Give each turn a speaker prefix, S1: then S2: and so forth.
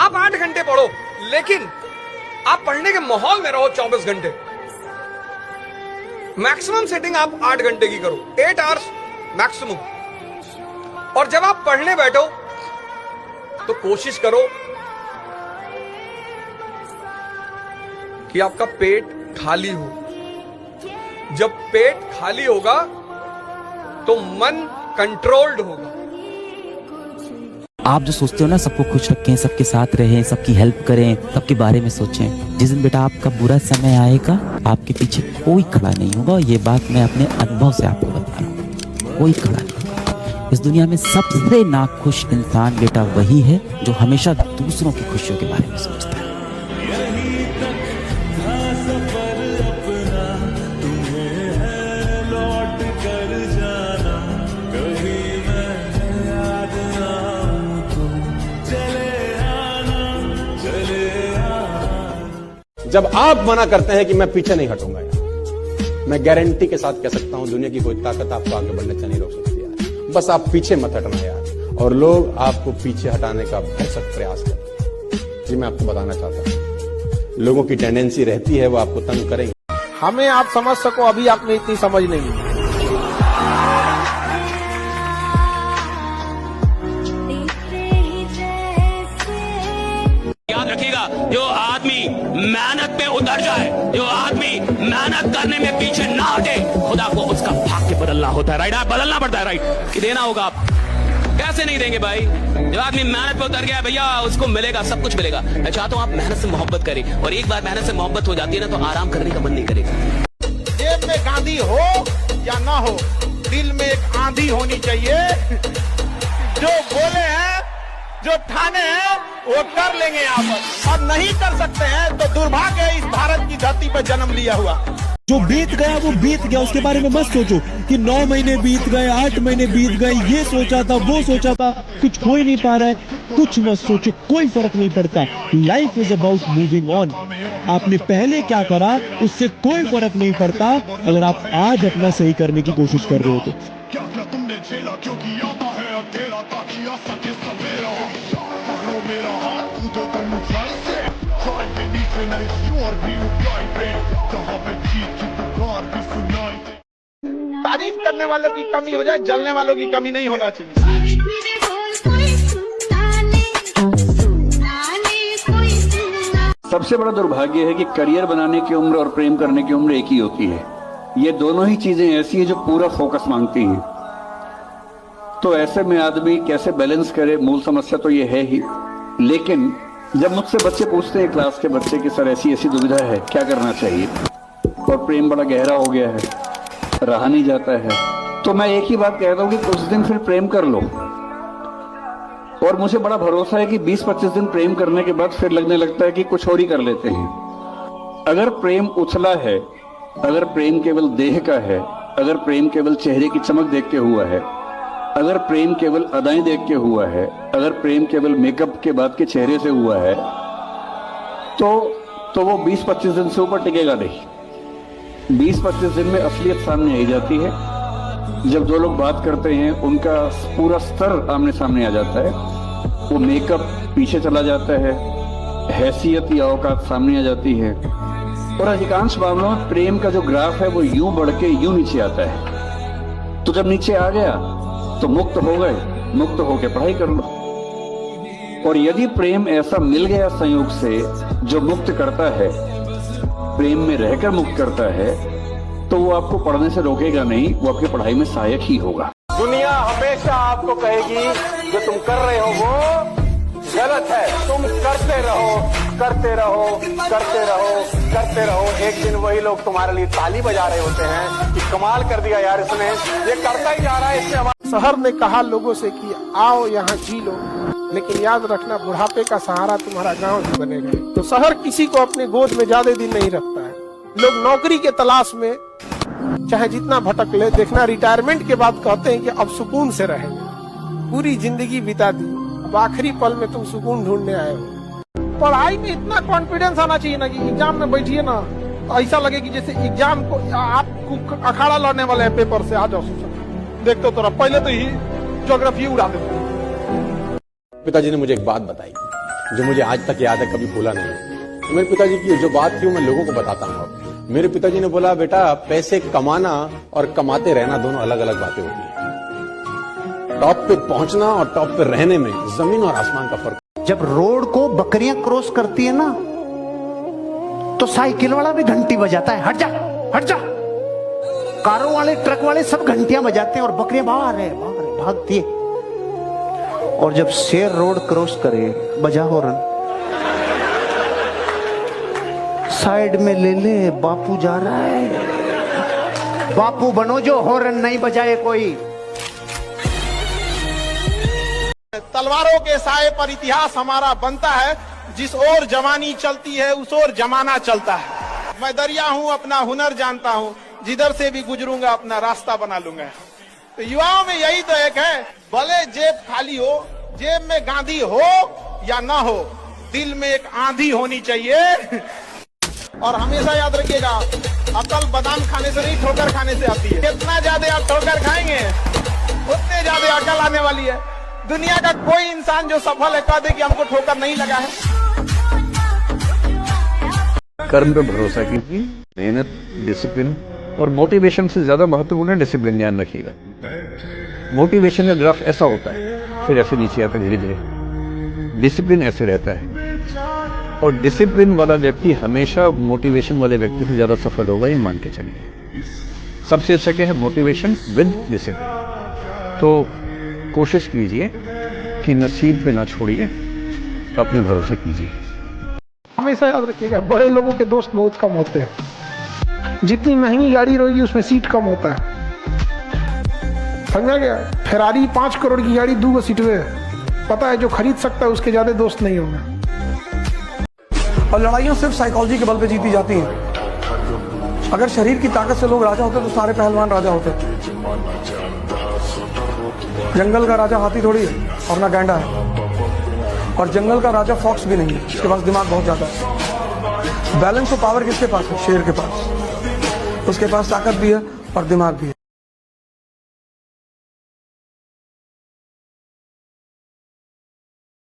S1: आप 8 घंटे पढ़ो, लेकिन आप पढ़ने के माहौल में रहो 24 घंटे। मैक्सिमम सेटिंग आप 8 घंटे की करो, 8 आवर्स मैक्सिमम। और जब आप पढ़ने बैठो तो कोशिश करो कि आपका पेट खाली हो। जब पेट खाली होगा तो मन कंट्रोल्ड होगा।
S2: आप जो सोचते हो ना सबको खुश रखें, सबके साथ रहें, सबकी हेल्प करें, सबके बारे में सोचें, जिस दिन बेटा आपका बुरा समय आएगा आपके पीछे कोई खड़ा नहीं होगा। ये बात मैं अपने अनुभव से आपको बता रहा हूँ, कोई खड़ा नहीं होगा। इस दुनिया में सबसे नाखुश इंसान बेटा वही है जो हमेशा दूसरों की खुशियों के बारे में सोचता है।
S3: जब आप मना करते हैं कि मैं पीछे नहीं हटूंगा यार, मैं गारंटी के साथ कह सकता हूं दुनिया की कोई ताकत आपको आगे बढ़ने से नहीं रोक सकती यार। बस आप पीछे मत हटना यार, और लोग आपको पीछे हटाने का भरसक प्रयास करें। जी मैं आपको बताना चाहता हूं, लोगों की टेंडेंसी रहती है वो आपको तंग करेंगे।
S4: हमें आप समझ सको, अभी आप में इतनी समझ नहीं है।
S5: याद रखिएगा, जो आदमी मेहनत पे उतर जाए, जो आदमी मेहनत करने में पीछे ना हटे, खुदा को उसका भाग्य बदलना होता है। राइट, बदलना पड़ता है। राइट, कि देना होगा। आप कैसे नहीं देंगे भाई? जो आदमी मेहनत पे उतर गया भैया, उसको मिलेगा, सब कुछ मिलेगा। मैं चाहता हूँ आप मेहनत से मोहब्बत करें, और एक बार मेहनत से मोहब्बत हो जाती है ना तो आराम करने का मन नहीं करेगा।
S4: जेब में गांधी हो या ना हो, दिल में एक आंधी होनी चाहिए। जो बोले हैं, जो ठाने हैं, वो कर लेंगे यहाँ पर, और नहीं कर सकते हैं तो दुर्भाग्य है इस भारत की धरती पर जन्म लिया हुआ।
S6: जो बीत गया वो बीत गया, उसके बारे में मत सोचो कि 9 महीने बीत गए, 8 महीने बीत गए, ये सोचा था वो सोचा था, कुछ हो ही नहीं पा रहा है। कुछ मत सोचो, कोई फर्क नहीं पड़ता। Life is about moving on. आपने पहले क्या करा उससे कोई फर्क नहीं पड़ता अगर आप आज अपना सही करने की कोशिश कर रहे हो तो।
S4: तारीफ करने वालों की कमी हो जाए, जलने वालों की कमी नहीं होना चाहिए।
S7: सबसे बड़ा दुर्भाग्य है कि करियर बनाने की उम्र और प्रेम करने की उम्र एक ही होती है। ये दोनों ही चीजें ऐसी हैं जो पूरा फोकस मांगती हैं। तो ऐसे में आदमी कैसे बैलेंस करे, मूल समस्या तो ये है ही। लेकिन जब मुझसे बच्चे पूछते हैं, क्लास के बच्चे, कि सर ऐसी ऐसी दुविधा है, क्या करना चाहिए, और प्रेम बड़ा गहरा हो गया है, रहा नहीं जाता है, तो मैं एक ही बात कहता हूं कि कुछ दिन फिर प्रेम कर लो। और मुझे बड़ा भरोसा है कि 20-25 दिन प्रेम करने के बाद फिर लगने लगता है कि कुछ और ही कर लेते हैं। अगर प्रेम उछला है, अगर प्रेम केवल देह का है, अगर प्रेम केवल चेहरे की चमक देख के हुआ है, अगर प्रेम केवल अदाएं देख के हुआ है, अगर प्रेम केवल मेकअप के बाद के चेहरे से हुआ है, तो वो 20-25 दिन से ऊपर टिकेगा नहीं। 20-25 दिन में असलियत सामने आ जाती है। जब दो लोग बात करते हैं, उनका पूरा स्तर आमने सामने आ जाता है। वो मेकअप पीछे चला जाता है, हैसियत या औकात सामने आ जाती है। और अधिकांश मामलों में प्रेम का जो ग्राफ है वो यूं बढ़ के यूं नीचे आता है। तो जब नीचे आ गया तो मुक्त हो गए, मुक्त होके पढ़ाई कर लो। और यदि प्रेम ऐसा मिल गया संयोग से जो मुक्त करता है, प्रेम में रहकर मुक्त करता है, तो वो आपको पढ़ने से रोकेगा नहीं, वो आपकी पढ़ाई में सहायक ही होगा।
S4: दुनिया हमेशा आपको कहेगी जो तुम कर रहे हो वो गलत है, तुम करते रहो, करते रहो, करते रहो, करते रहो। एक दिन वही लोग तुम्हारे लिए ताली बजा रहे होते हैं कि कमाल कर दिया यार, इसने ये करता ही जा रहा है, इसने। शहर ने कहा लोगों से कि आओ यहाँ जी लो, लेकिन याद रखना बुढ़ापे का सहारा तुम्हारा गांव ही बनेगा। तो शहर किसी को अपने गोद में ज्यादा दिन नहीं रखता है। लोग नौकरी के तलाश में चाहे जितना भटक ले, देखना रिटायरमेंट के बाद कहते हैं कि अब सुकून से रहेंगे। पूरी जिंदगी बिता दी, अब आखिरी पल में तुम सुकून ढूंढने आए हो। पढ़ाई में इतना कॉन्फिडेंस आना चाहिए ना कि एग्जाम में बैठिए ना, ऐसा लगे कि जैसे एग्जाम को आपको अखाड़ा लड़ने वाले हैं, पेपर से आ जाओ देखते तो पहले तो ही ज्योग्राफी उड़ा देते।
S3: पिताजी ने मुझे एक बात बताई जो मुझे आज तक याद है, कभी भूला नहीं। तो मेरे पिताजी की जो बात थी वो मैं लोगों को बताता हूँ। मेरे पिताजी ने बोला, बेटा पैसे कमाना और कमाते रहना दोनों अलग अलग बातें होती हैं। टॉप पे पहुंचना और टॉप पे रहने में जमीन और आसमान का फर्क।
S8: जब रोड को बकरियां क्रॉस करती है ना, तो साइकिल वाला भी घंटी बजाता है, हट जा हट जा। कारों वाले, ट्रक वाले सब घंटियां बजाते हैं और बकरियां बाहर भागती है। और जब शेर रोड क्रॉस करे, बजा हॉर्न, साइड में ले ले, बापू जा रहा है। बापू बनो जो हॉर्न नहीं बजाए कोई।
S9: तलवारों के साए पर इतिहास हमारा बनता है, जिस ओर जवानी चलती है उस ओर जमाना चलता है। मैं दरिया हूं, अपना हुनर जानता हूं, जिधर से भी गुजरूंगा अपना रास्ता बना लूंगा। तो युवाओं में यही तो एक है, भले जेब खाली हो, जेब में गांधी हो या ना हो, दिल में एक आंधी होनी चाहिए। और हमेशा याद रखिएगा, अकल बादाम खाने से नहीं, ठोकर खाने से आती है। जितना ज्यादा आप ठोकर खाएंगे उतने ज्यादा अकल आने वाली है। दुनिया का कोई इंसान जो सफल है कह दे कि हमको ठोकर नहीं लगा है।
S7: कर्म पे भरोसा कीजिए, मेहनत, डिसिप्लिन और मोटिवेशन से ज्यादा महत्वपूर्ण है डिसिप्लिन। ध्यान रखिएगा, मोटिवेशन का ग्राफ ऐसा होता है, फिर ऐसे नीचे आता है धीरे धीरे। डिसिप्लिन ऐसे रहता है, और डिसिप्लिन वाला व्यक्ति हमेशा मोटिवेशन वाले व्यक्ति से ज्यादा सफल होगा, ये मान के चलिए। सबसे अच्छा क्या है? Motivation with discipline. तो कोशिश कीजिए कि नसीब पे ना छोड़िए, अपने भरोसे कीजिए।
S9: हमेशा याद रखिएगा, बड़े लोगों के दोस्त बहुत कम होते हैं। जितनी महंगी गाड़ी रहेगी उसमें सीट कम होता है, समझा गया? फेरारी 5 करोड़ की गाड़ी 2 सीट में, पता है जो खरीद सकता है उसके ज्यादा दोस्त नहीं होंगे।
S10: और लड़ाइयाँ सिर्फ साइकोलॉजी के बल पे जीती जाती हैं। अगर शरीर की ताकत से लोग राजा होते तो सारे पहलवान राजा होते। जंगल का राजा हाथी थोड़ी है और ना गैंडा है, और जंगल का राजा फॉक्स भी नहीं है, उसके पास दिमाग बहुत ज्यादा है। बैलेंस ऑफ पावर किसके पास है? शेर के पास। उसके पास ताकत भी है और दिमाग भी है।